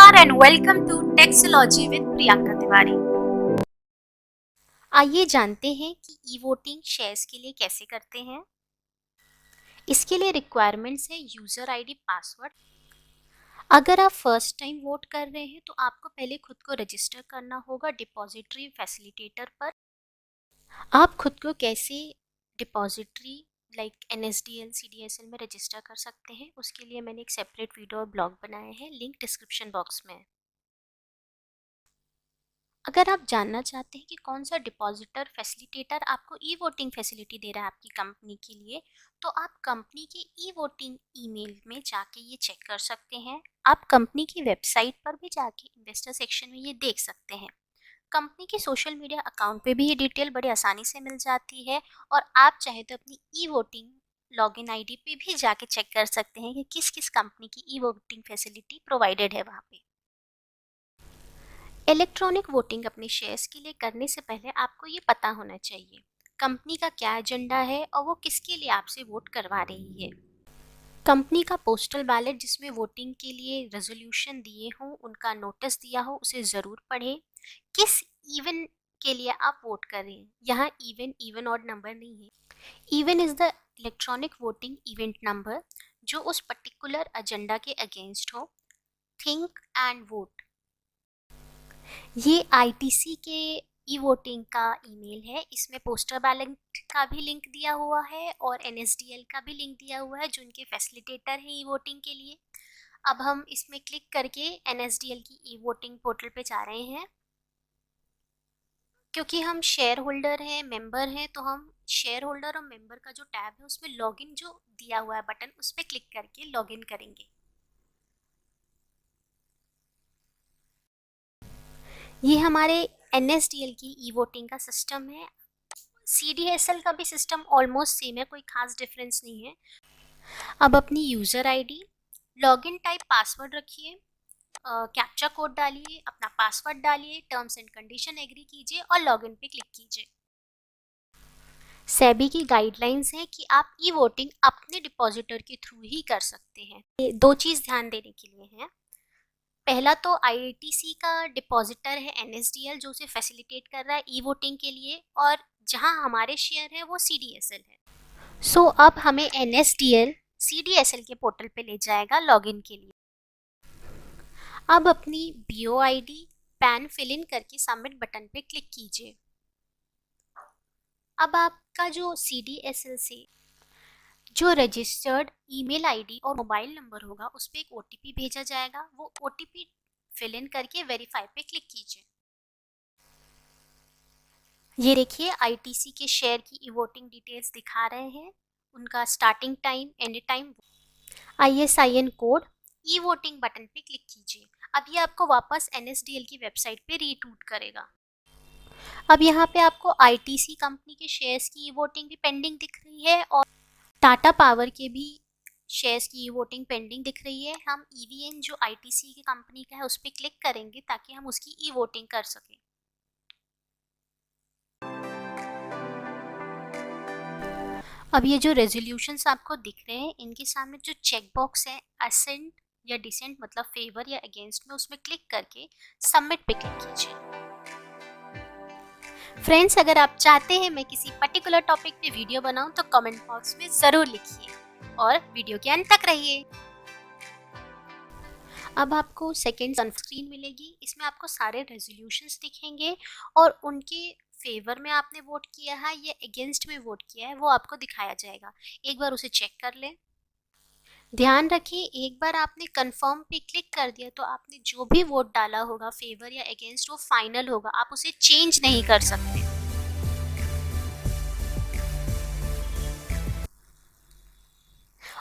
नमस्कार and welcome to Texology विद प्रियंका तिवारी। आइए जानते हैं कि ई वोटिंग शेयर्स के लिए कैसे करते हैं। इसके लिए रिक्वायरमेंट्स है यूजर आईडी, पासवर्ड। अगर आप फर्स्ट टाइम वोट कर रहे हैं तो आपको पहले खुद को रजिस्टर करना होगा डिपॉजिटरी फैसिलिटेटर पर। आप खुद को कैसे डिपॉजिटरी लाइक NSDL CDSL में रजिस्टर कर सकते हैं, उसके लिए मैंने एक सेपरेट वीडियो और ब्लॉग बनाया है, लिंक डिस्क्रिप्शन बॉक्स में है। अगर आप जानना चाहते हैं कि कौन सा डिपॉजिटर फैसिलिटेटर आपको ई वोटिंग फैसिलिटी दे रहा है आपकी कंपनी के लिए, तो आप कंपनी के ई वोटिंग ईमेल में जाके ये चेक कर सकते हैं। आप कंपनी की वेबसाइट पर भी जाके इन्वेस्टर सेक्शन में ये देख सकते हैं। कंपनी के सोशल मीडिया अकाउंट पे भी ये डिटेल बड़ी आसानी से मिल जाती है, और आप चाहे तो अपनी ई वोटिंग लॉगिन आईडी पे भी जाके चेक कर सकते हैं कि किस किस कंपनी की ई वोटिंग फैसिलिटी प्रोवाइडेड है वहाँ पे। इलेक्ट्रॉनिक वोटिंग अपने शेयर्स के लिए करने से पहले आपको ये पता होना चाहिए कंपनी का क्या एजेंडा है और वो किसके लिए आपसे वोट करवा रही है। कंपनी का पोस्टल बैलेट जिसमें वोटिंग के लिए रेजोल्यूशन दिए हों, उनका नोटिस दिया हो, उसे ज़रूर पढ़ें। किस इवेंट के लिए आप वोट कर रहे हैं, यहाँ इवन ऑड नंबर नहीं है। Even is the electronic voting event number जो उस पर्टिकुलर एजेंडा के अगेंस्ट हो। थिंक एंड वोट, ये ITC के ई वोटिंग का ईमेल है। इसमें पोस्टर बैलेट का भी लिंक दिया हुआ है और NSDL का भी लिंक दिया हुआ है जो उनके फैसिलिटेटर हैं ई वोटिंग के लिए। अब हम इसमें क्लिक करके NSDL की ई वोटिंग पोर्टल पे जा रहे हैं। क्योंकि हम शेयर होल्डर हैं, मेंबर हैं, तो हम शेयर होल्डर और मेंबर का जो टैब है उसमें लॉगिन जो दिया हुआ है बटन, उस पर क्लिक करके लॉगिन करेंगे। ये हमारे NSDL की ई वोटिंग का सिस्टम है। CDSL का भी सिस्टम ऑलमोस्ट सेम है, कोई खास डिफरेंस नहीं है। अब अपनी user ID, login type password रखिए, कैप्चा कोड डालिए, अपना पासवर्ड डालिए, टर्म्स एंड कंडीशन एग्री कीजिए और लॉगिन पे क्लिक कीजिए। सेबी की गाइडलाइंस है कि आप ई वोटिंग अपने डिपॉजिटर के थ्रू ही कर सकते हैं। ये दो चीज़ ध्यान देने के लिए है। पहला तो ITC का डिपॉजिटर है NSDL जो उसे फैसिलिटेट कर रहा है ई वोटिंग के लिए, और जहां हमारे शेयर है वो CDSL है। सो अब हमें NSDL CDSL के पोर्टल पे ले जाएगा लॉगिन के लिए। अब अपनी BOID पैन फिल इन करके सबमिट बटन पे क्लिक कीजिए। अब आपका जो CDSL से जो रजिस्टर्ड ईमेल आईडी और मोबाइल नंबर होगा उस पर एक OTP भेजा जाएगा। वो OTP फिल इन करके वेरीफाई पे क्लिक कीजिए। ये देखिए ITC के शेयर की ई वोटिंग डिटेल्स दिखा रहे हैं, उनका starting time, and time, ISIN code. E voting button पे क्लिक कीजिए। अब ये आपको वापस NSDL की वेबसाइट पे रीटूट करेगा। अब यहाँ पे आपको ITC कंपनी के शेयर्स की ई वोटिंग भी पेंडिंग दिख रही है और टाटा पावर के भी शेयर्स की ई वोटिंग पेंडिंग दिख रही है। हम EVN जो ITC की कंपनी का है उस पर क्लिक करेंगे ताकि हम उसकी ई वोटिंग कर सकें। अब ये जो रेजोल्यूशंस आपको दिख रहे हैं, इनके सामने जो चेक बॉक्स है असेंट या डिसेंट मतलब फेवर या अगेंस्ट में, उसमें क्लिक करके सबमिट पे क्लिक कीजिए। फ्रेंड्स, अगर आप चाहते हैं मैं किसी पर्टिकुलर टॉपिक पे वीडियो बनाऊं तो कमेंट बॉक्स में ज़रूर लिखिए और वीडियो के अंत तक रहिए। अब आपको सेकेंड स्क्रीन मिलेगी, इसमें आपको सारे रेजोल्यूशंस दिखेंगे और उनके फेवर में आपने वोट किया है या अगेंस्ट में वोट किया है वो आपको दिखाया जाएगा। एक बार उसे चेक कर लें। ध्यान रखिए, एक बार आपने कंफर्म पे क्लिक कर दिया तो आपने जो भी वोट डाला होगा फेवर या अगेंस्ट वो फाइनल होगा, आप उसे चेंज नहीं कर सकते।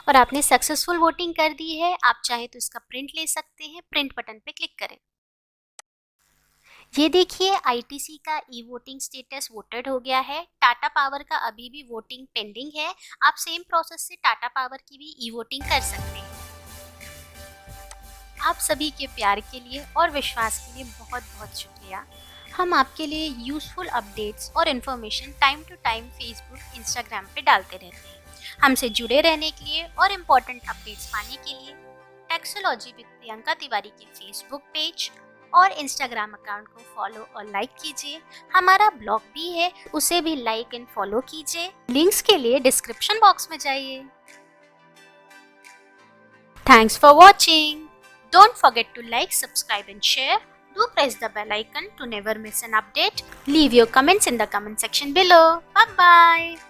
और आपने सक्सेसफुल वोटिंग कर दी है। आप चाहे तो इसका प्रिंट ले सकते हैं, प्रिंट बटन पे क्लिक करें। ये देखिए ITC का ई वोटिंग स्टेटस वोटेड हो गया है। टाटा पावर का अभी भी वोटिंग पेंडिंग है। आप सेम प्रोसेस से टाटा पावर की भी ई वोटिंग कर सकते हैं। आप सभी के प्यार के लिए और विश्वास के लिए बहुत बहुत शुक्रिया। हम आपके लिए यूजफुल अपडेट्स और information time to time Facebook, Instagram पे डालते रहते हैं। हमसे जुड़े रहने के लिए और इम्पोर्टेंट अपडेट्स पाने के लिए मैक्सोलॉजी विद प्रियंका तिवारी के फेसबुक पेज और इंस्टाग्राम अकाउंट को फॉलो और लाइक कीजिए। हमारा ब्लॉग भी है, उसे भी लाइक एंड फॉलो कीजिए। लिंक्स के लिए डिस्क्रिप्शन बॉक्स में जाइए। Thanks for watching. Don't forget to like, subscribe and share. Do press the bell icon to never miss an update. Leave your comments in the comment section below. Bye bye.